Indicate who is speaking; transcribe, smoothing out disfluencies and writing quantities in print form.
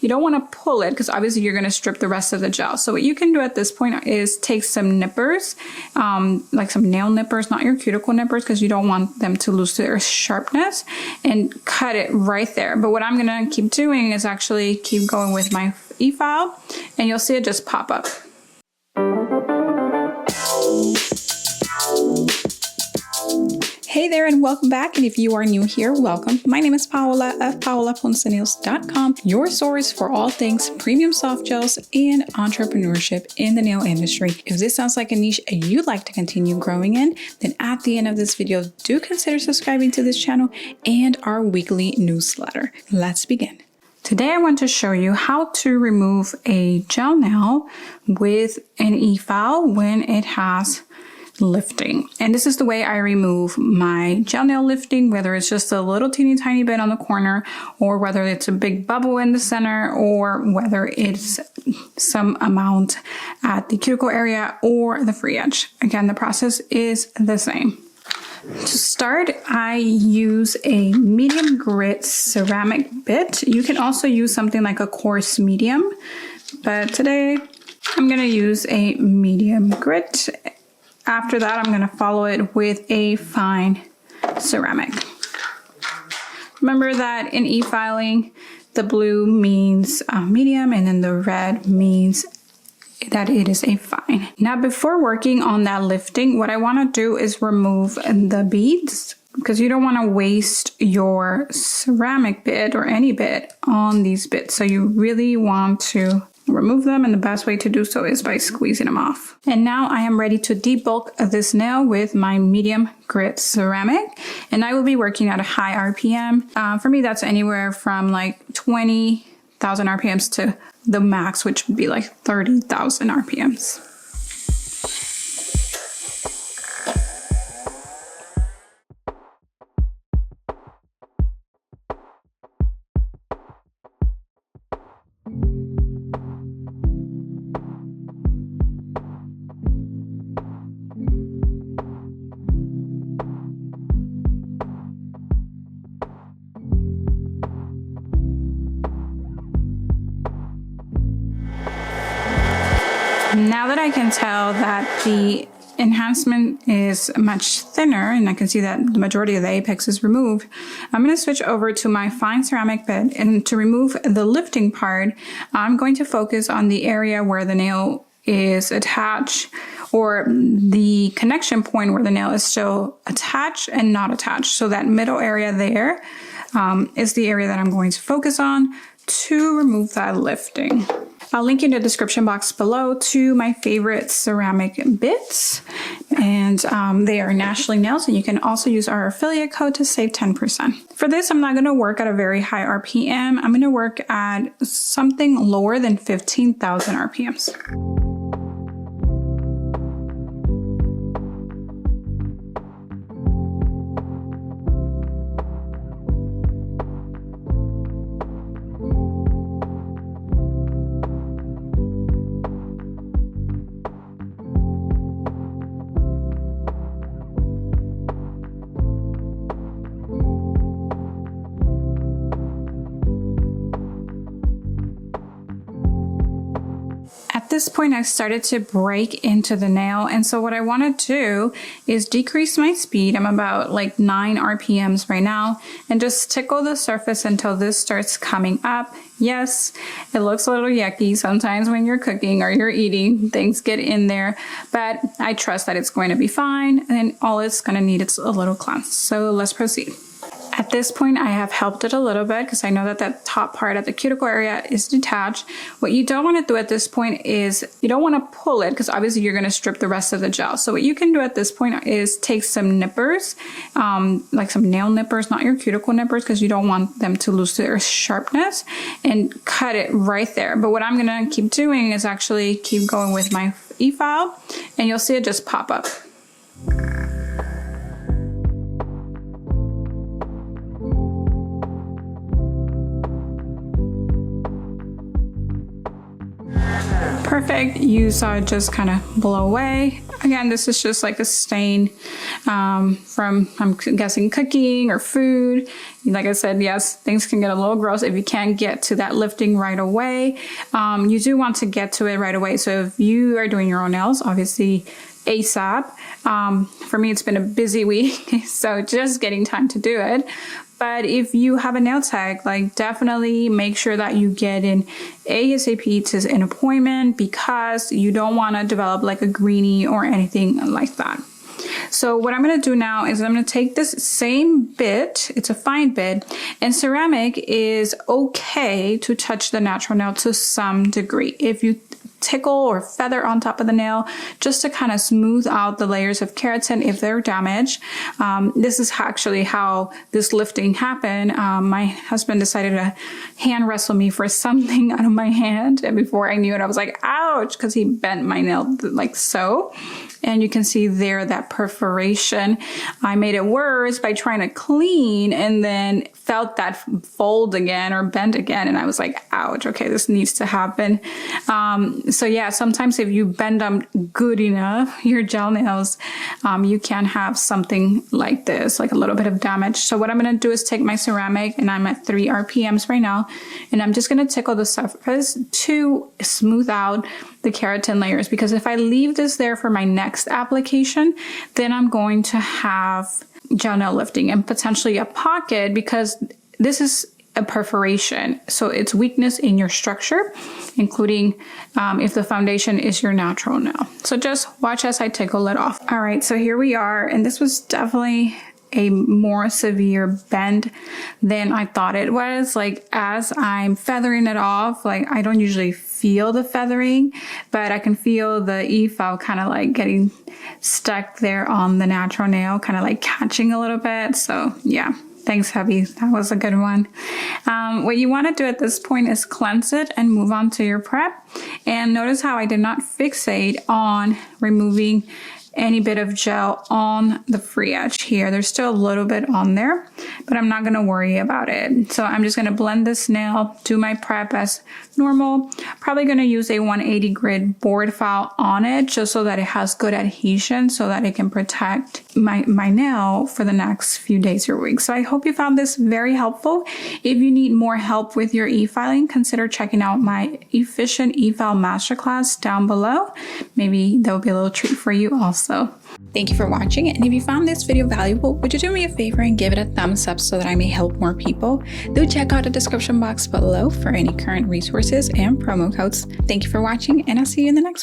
Speaker 1: You don't want to pull it because obviously you're going to strip the rest of the gel. So what you can do at this point is take some nippers, like some nail nippers, not your cuticle nippers, because you don't want them to lose their sharpness, and cut it right there. But what I'm going to keep doing is actually keep going with my Efile, and you'll see it just pop up. Hey there and welcome back, and if you are new here, welcome. My name is Paola of PaolaPonceNails.com, your source for all things premium soft gels and entrepreneurship in the nail industry. If this sounds like a niche you'd like to continue growing in, then at the end of this video, do consider subscribing to this channel and our weekly newsletter. Let's begin. Today I want to show you how to remove a gel nail with an Efile when it has lifting. And this is the way I remove my gel nail lifting, whether it's just a little teeny tiny bit on the corner, or whether it's a big bubble in the center, or whether it's some amount at the cuticle area or the free edge. Again, the process is the same. To start, I use a medium grit ceramic bit. You can also use something like a coarse medium, but today I'm going to use a medium grit. After that, I'm going to follow it with a fine ceramic. Remember that in e-filing, the blue means medium, and then the red means that it is a fine. Now, before working on that lifting, what I want to do is remove the beads, because you don't want to waste your ceramic bit or any bit on these bits. So you really want to remove them, and the best way to do so is by squeezing them off. And now I am ready to debulk this nail with my medium grit ceramic, and I will be working at a high RPM. For me, that's anywhere from like 20,000 RPMs to the max, which would be like 30,000 RPMs. Now that I can tell that the enhancement is much thinner, and I can see that the majority of the apex is removed, I'm going to switch over to my fine ceramic bit, and to remove the lifting part, I'm going to focus on the area where the nail is attached, or the connection point where the nail is still attached and not attached. So that middle area there is the area that I'm going to focus on to remove that lifting. I'll link in the description box below to my favorite ceramic bits, and they are Naturally Nails, and you can also use our affiliate code to save 10%. For this, I'm not going to work at a very high RPM. I'm going to work at something lower than 15,000 RPMs. At this point, I started to break into the nail, and so what I want to do is decrease my speed. I'm about like 9 RPMs right now, and just tickle the surface until this starts coming up. Yes, it looks a little yucky sometimes when you're cooking or you're eating, things get in there, but I trust that it's going to be fine, and all it's going to need is a little cleanse. So let's proceed. At this point, I have helped it a little bit because I know that that top part at the cuticle area is detached. What you don't want to do at this point is you don't want to pull it because obviously you're going to strip the rest of the gel. So what you can do at this point is take some nippers, like some nail nippers, not your cuticle nippers, because you don't want them to lose their sharpness, and cut it right there. But what I'm going to keep doing is actually keep going with my Efile, and you'll see it just pop up. perfect. You saw it just kind of blow away. Again, this is just like a stain from, I'm guessing, cooking or food. Like I said, yes, things can get a little gross if you can't get to that lifting right away. You do want to get to it right away. So if you are doing your own nails, obviously ASAP. For me, it's been a busy week, so just getting time to do it. But if you have a nail tech, like definitely make sure that you get in ASAP to an appointment, because you don't want to develop like a greenie or anything like that. So what I'm going to do now is I'm going to take this same bit, it's a fine bit, and ceramic is okay to touch the natural nail to some degree. If you tickle or feather on top of the nail just to kind of smooth out the layers of keratin if they're damaged. This is actually how this lifting happened. My husband decided to hand wrestle me for something out of my hand, and before I knew it, I was like, ouch, because he bent my nail like so. And you can see there that perforation. I made it worse by trying to clean and then felt that fold again or bend again. And I was like, ouch, okay, this needs to happen. So yeah, sometimes if you bend them good enough, your gel nails, you can have something like this, like a little bit of damage. So what I'm going to do is take my ceramic, and I'm at 3 RPMs right now, and I'm just going to tickle the surface to smooth out the keratin layers, because if I leave this there for my next application, then I'm going to have gel nail lifting and potentially a pocket, because this is a perforation. So it's weakness in your structure, including if the foundation is your natural nail. So just watch as I tickle it off. All right, so here we are. And this was definitely a more severe bend than I thought it was. Like as I'm feathering it off, like I don't usually feel the feathering, but I can feel the Efile kind of like getting stuck there on the natural nail, kind of like catching a little bit. So yeah. Thanks, hubby. That was a good one. What you want to do at this point is cleanse it and move on to your prep. And notice how I did not fixate on removing any bit of gel on the free edge here. There's still a little bit on there, but I'm not going to worry about it. So I'm just going to blend this nail, do my prep as normal. Probably going to use a 180 grit board file on it just so that it has good adhesion, so that it can protect my nail for the next few days or weeks. So I hope you found this very helpful. If you need more help with your e-filing, consider checking out my Efficient E-File Masterclass down below. Maybe there'll be a little treat for you also. Thank you for watching, and if you found this video valuable, would you do me a favor and give it a thumbs up so that I may help more people? Do check out the description box below for any current resources and promo codes. Thank you for watching, and I'll see you in the next one.